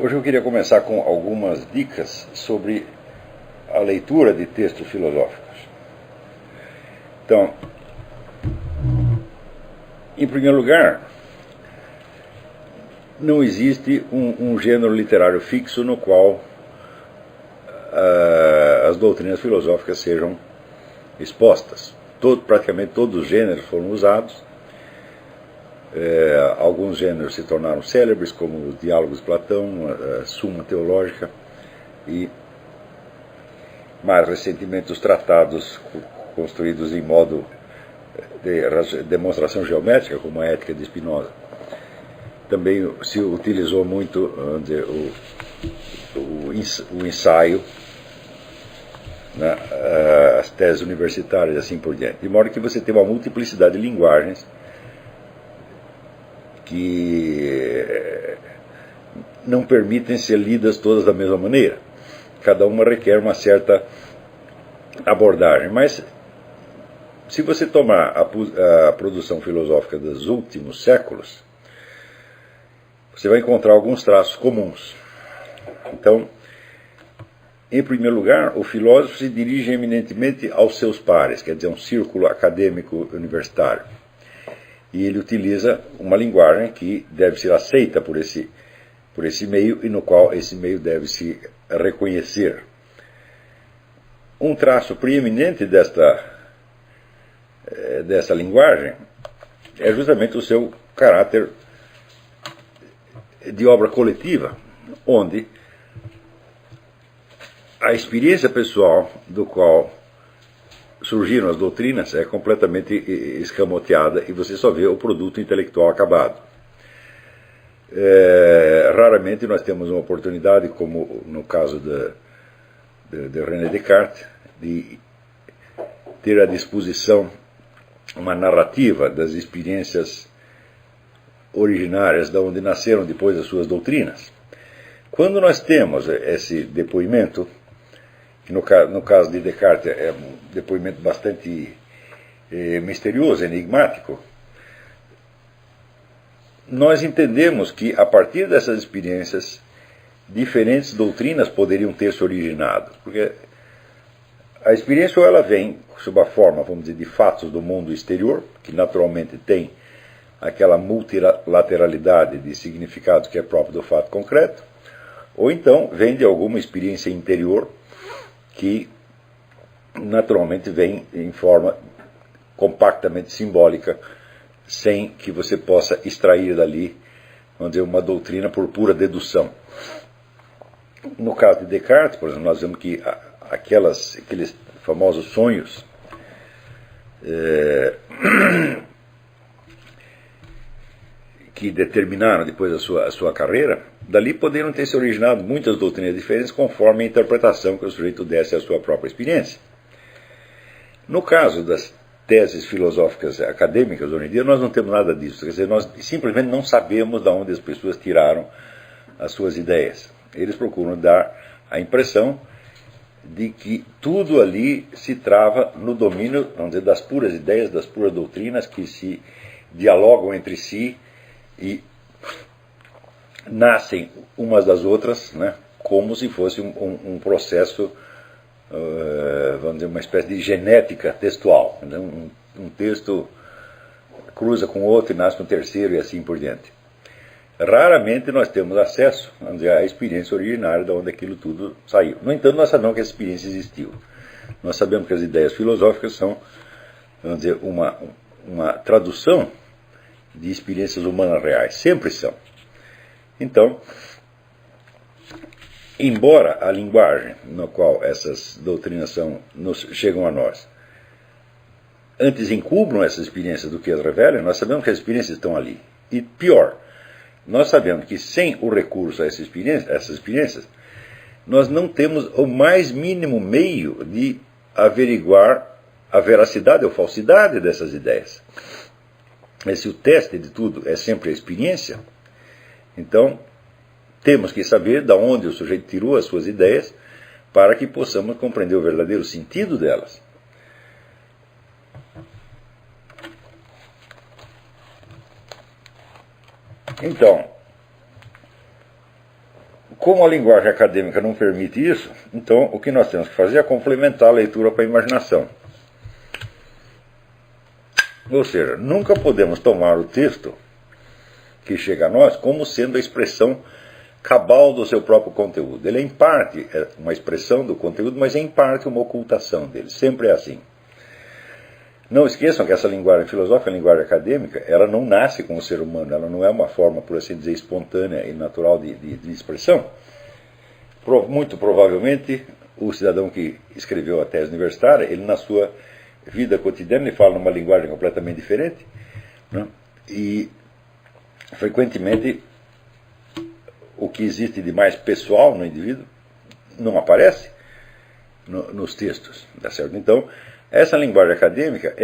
Hoje eu queria começar com algumas dicas sobre a leitura de textos filosóficos. Então, em primeiro lugar, não existe um gênero literário fixo no qual as doutrinas filosóficas sejam expostas. Praticamente todos os gêneros foram usados. Alguns gêneros se tornaram célebres, como os Diálogos de Platão, a Suma Teológica, e mais recentemente os tratados construídos em modo de demonstração geométrica, como a Ética de Spinoza. Também se utilizou muito, vamos dizer, o ensaio, né, as teses universitárias e assim por diante. De modo que você tem uma multiplicidade de linguagens que não permitem ser lidas todas da mesma maneira. Cada uma requer uma certa abordagem. Mas, se você tomar a produção filosófica dos últimos séculos, você vai encontrar alguns traços comuns. Então, em primeiro lugar, o filósofo se dirige eminentemente aos seus pares, quer dizer, um círculo acadêmico universitário. E ele utiliza uma linguagem que deve ser aceita por esse meio e no qual esse meio deve se reconhecer. Um traço preeminente dessa linguagem é justamente o seu caráter de obra coletiva, onde a experiência pessoal do qual surgiram as doutrinas é completamente escamoteada e você só vê o produto intelectual acabado. Raramente nós temos uma oportunidade, como no caso de René Descartes, de ter à disposição uma narrativa das experiências originárias de onde nasceram depois as suas doutrinas. Quando nós temos esse depoimento, que no caso de Descartes é um depoimento bastante misterioso, enigmático, nós entendemos que, a partir dessas experiências, diferentes doutrinas poderiam ter se originado. Porque a experiência, ou ela vem sob a forma, vamos dizer, de fatos do mundo exterior, que naturalmente tem aquela multilateralidade de significados que é próprio do fato concreto, ou então vem de alguma experiência interior que naturalmente vem em forma compactamente simbólica, sem que você possa extrair dali, vamos dizer, uma doutrina por pura dedução. No caso de Descartes, por exemplo, nós vemos que aqueles famosos sonhos que determinaram depois a sua carreira, dali poderiam ter se originado muitas doutrinas diferentes conforme a interpretação que o sujeito desse à sua própria experiência. No caso das teses filosóficas acadêmicas hoje em dia, nós não temos nada disso. Quer dizer, nós simplesmente não sabemos de onde as pessoas tiraram as suas ideias. Eles procuram dar a impressão de que tudo ali se trava no domínio, vamos dizer, das puras ideias, das puras doutrinas que se dialogam entre si e nascem umas das outras, né, como se fosse um processo, vamos dizer, uma espécie de genética textual. Né? Um texto cruza com outro e nasce com o terceiro e assim por diante. Raramente nós temos acesso, vamos dizer, à experiência originária de onde aquilo tudo saiu. No entanto, nós sabemos que essa experiência existiu. Nós sabemos que as ideias filosóficas são, vamos dizer, uma tradução de experiências humanas reais. Sempre são. Então, embora a linguagem na qual essas doutrinas chegam a nós antes encubram essas experiências do que as revelam, nós sabemos que as experiências estão ali. E pior, nós sabemos que sem o recurso a essas experiências, nós não temos o mais mínimo meio de averiguar a veracidade ou falsidade dessas ideias. Se o teste de tudo é sempre a experiência, então temos que saber de onde o sujeito tirou as suas ideias para que possamos compreender o verdadeiro sentido delas. Então, como a linguagem acadêmica não permite isso, então o que nós temos que fazer é complementar a leitura com a imaginação. Ou seja, nunca podemos tomar o texto que chega a nós como sendo a expressão cabal do seu próprio conteúdo. Ele é, em parte, uma expressão do conteúdo, mas é, em parte, uma ocultação dele. Sempre é assim. Não esqueçam que essa linguagem filosófica, a linguagem acadêmica, ela não nasce com o ser humano, ela não é uma forma, por assim dizer, espontânea e natural de expressão. Muito provavelmente, o cidadão que escreveu a tese universitária, ele, na sua vida cotidiana, ele fala numa linguagem completamente diferente, né? E, frequentemente, o que existe de mais pessoal no indivíduo não aparece nos textos, tá certo? Então, essa linguagem acadêmica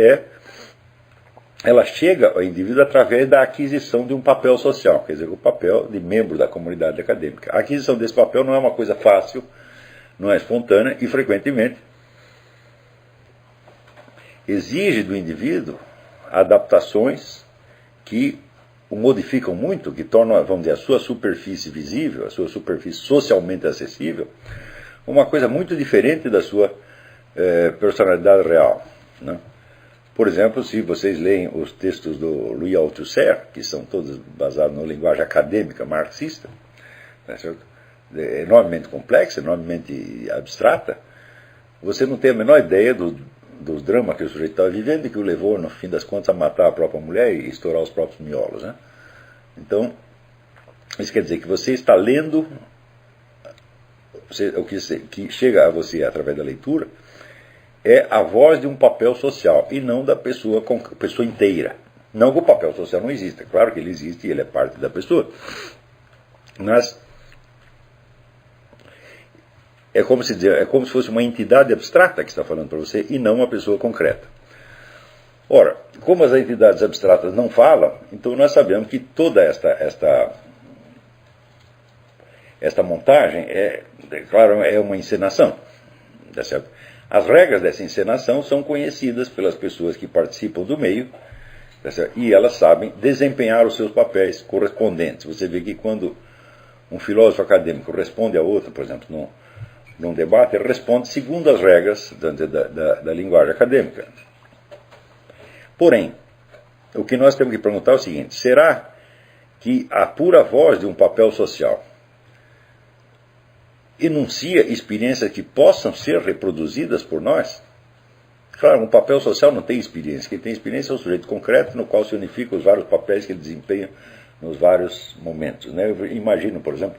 ela chega ao indivíduo através da aquisição de um papel social, quer dizer, o papel de membro da comunidade acadêmica. A aquisição desse papel não é uma coisa fácil, não é espontânea e, frequentemente, exige do indivíduo adaptações que o modificam muito, que tornam, vamos dizer, a sua superfície visível, a sua superfície socialmente acessível, uma coisa muito diferente da sua personalidade real, né? Por exemplo, se vocês leem os textos do Louis Althusser, que são todos basados na linguagem acadêmica marxista, tá certo? Enormemente complexa, enormemente abstrata, você não tem a menor ideia dos dramas que o sujeito estava vivendo e que o levou, no fim das contas, a matar a própria mulher e estourar os próprios miolos, né? Então, isso quer dizer que você está lendo o que chega a você através da leitura é a voz de um papel social e não da pessoa inteira. Não que o papel social não exista, claro que ele existe e ele é parte da pessoa, mas é como se fosse uma entidade abstrata que está falando para você e não uma pessoa concreta. Ora, como as entidades abstratas não falam, então nós sabemos que toda esta montagem claro, é uma encenação, tá certo? As regras dessa encenação são conhecidas pelas pessoas que participam do meio, tá certo? E elas sabem desempenhar os seus papéis correspondentes. Você vê que quando um filósofo acadêmico responde a outro, por exemplo, num debate, ele responde segundo as regras da linguagem acadêmica. Porém, o que nós temos que perguntar é o seguinte: será que a pura voz de um papel social enuncia experiências que possam ser reproduzidas por nós? Claro, um papel social não tem experiência. Quem tem experiência é o sujeito concreto no qual se unificam os vários papéis que ele desempenha nos vários momentos, né? Eu imagino, por exemplo,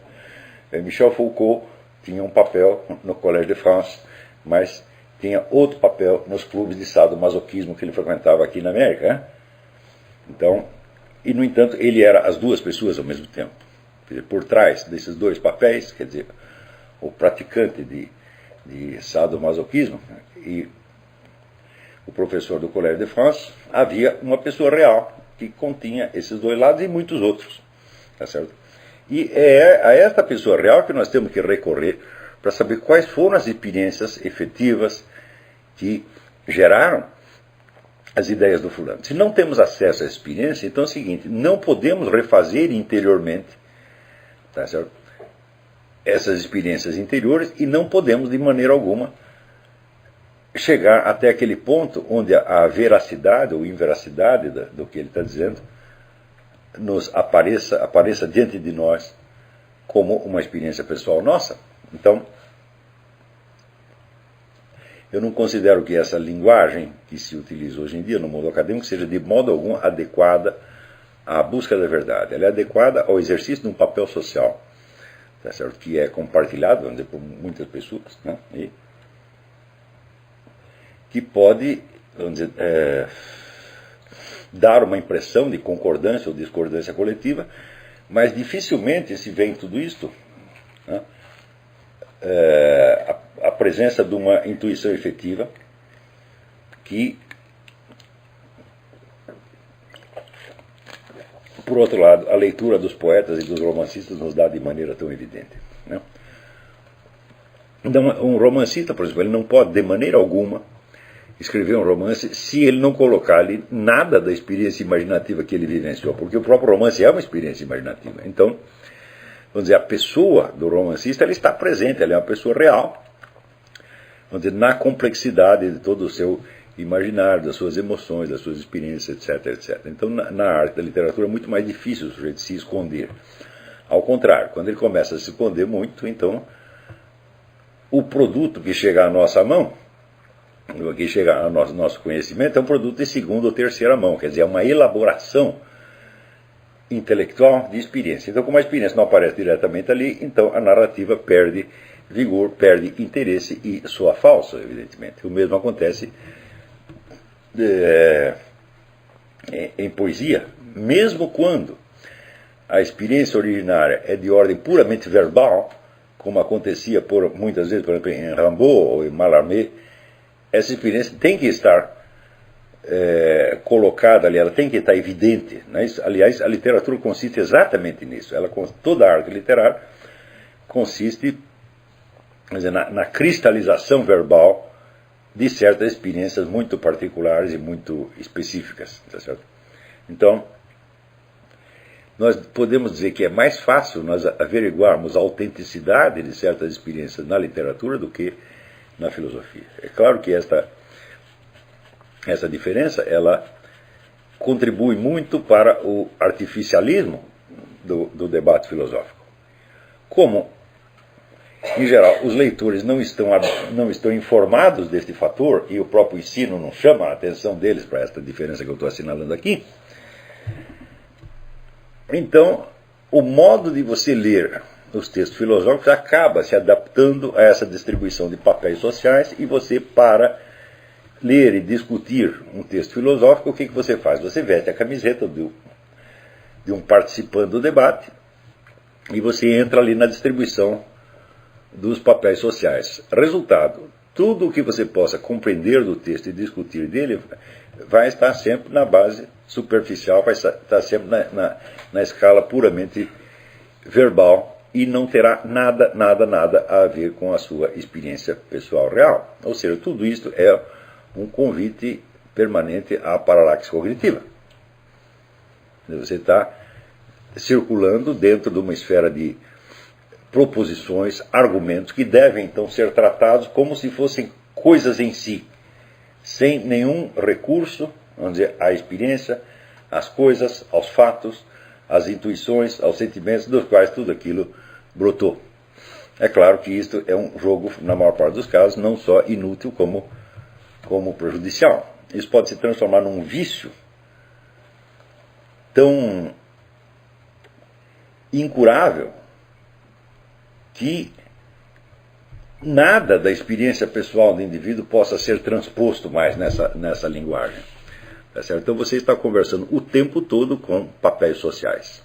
Michel Foucault tinha um papel no Collège de France, mas tinha outro papel nos clubes de sadomasoquismo que ele frequentava aqui na América, né? Então, e no entanto, ele era as duas pessoas ao mesmo tempo. Quer dizer, por trás desses dois papéis, quer dizer, o praticante de sadomasoquismo e o professor do Collège de France, havia uma pessoa real que continha esses dois lados e muitos outros, tá certo? E é a esta pessoa real que nós temos que recorrer para saber quais foram as experiências efetivas que geraram as ideias do fulano. Se não temos acesso à experiência, então é o seguinte: não podemos refazer interiormente, tá certo, essas experiências interiores, e não podemos de maneira alguma chegar até aquele ponto onde a veracidade ou inveracidade do que ele está dizendo nos apareça diante de nós como uma experiência pessoal nossa. Então, eu não considero que essa linguagem que se utiliza hoje em dia no mundo acadêmico seja de modo algum adequada à busca da verdade. Ela é adequada ao exercício de um papel social, tá certo? Que é compartilhado, vamos dizer, por muitas pessoas, né? E que pode, vamos dizer, dar uma impressão de concordância ou discordância coletiva, mas dificilmente se vê em tudo isto, né, a presença de uma intuição efetiva que, por outro lado, a leitura dos poetas e dos romancistas nos dá de maneira tão evidente, né? Então, um romancista, por exemplo, ele não pode, de maneira alguma, escrever um romance se ele não colocar ali nada da experiência imaginativa que ele vivenciou, porque o próprio romance é uma experiência imaginativa. Então, vamos dizer, a pessoa do romancista, ela está presente, ela é uma pessoa real, vamos dizer, na complexidade de todo o seu imaginário, das suas emoções, das suas experiências, etc, etc. Então, na arte da literatura é muito mais difícil o sujeito se esconder. Ao contrário, quando ele começa a se esconder muito, então o produto que chega à nossa mão, que chega ao nosso conhecimento, é um produto de segunda ou terceira mão, quer dizer, é uma elaboração intelectual de experiência. Então, como a experiência não aparece diretamente ali, então a narrativa perde vigor, perde interesse e soa falsa, evidentemente. O mesmo acontece em poesia, mesmo quando a experiência originária é de ordem puramente verbal, como acontecia muitas vezes, por exemplo, em Rimbaud ou em Mallarmé, essa experiência tem que estar colocada ali, ela tem que estar evidente. Né? Aliás, a literatura consiste exatamente nisso. Toda a arte literária consiste, quer dizer, na cristalização verbal de certas experiências muito particulares e muito específicas. Tá certo? Então, nós podemos dizer que é mais fácil nós averiguarmos a autenticidade de certas experiências na literatura do que na filosofia. É claro que essa diferença ela contribui muito para o artificialismo do debate filosófico. Como, em geral, os leitores não estão informados deste fator, e o próprio ensino não chama a atenção deles para esta diferença que eu estou assinalando aqui, então, o modo de você ler os textos filosóficos acaba se adaptando a essa distribuição de papéis sociais, e você, para ler e discutir um texto filosófico, o que você faz? Você veste a camiseta de um participante do debate e você entra ali na distribuição dos papéis sociais. Resultado, tudo o que você possa compreender do texto e discutir dele vai estar sempre na base superficial, vai estar sempre na escala puramente verbal e não terá nada a ver com a sua experiência pessoal real. Ou seja, tudo isso é um convite permanente à paralaxe cognitiva. Você está circulando dentro de uma esfera de proposições, argumentos que devem então ser tratados como se fossem coisas em si, sem nenhum recurso, vamos dizer, à experiência, às coisas, aos fatos, às intuições, aos sentimentos dos quais tudo aquilo brotou. É claro que isto é um jogo, na maior parte dos casos, não só inútil como prejudicial. Isso pode se transformar num vício tão incurável que nada da experiência pessoal do indivíduo possa ser transposto mais nessa linguagem. Tá certo? Então você está conversando o tempo todo com papéis sociais.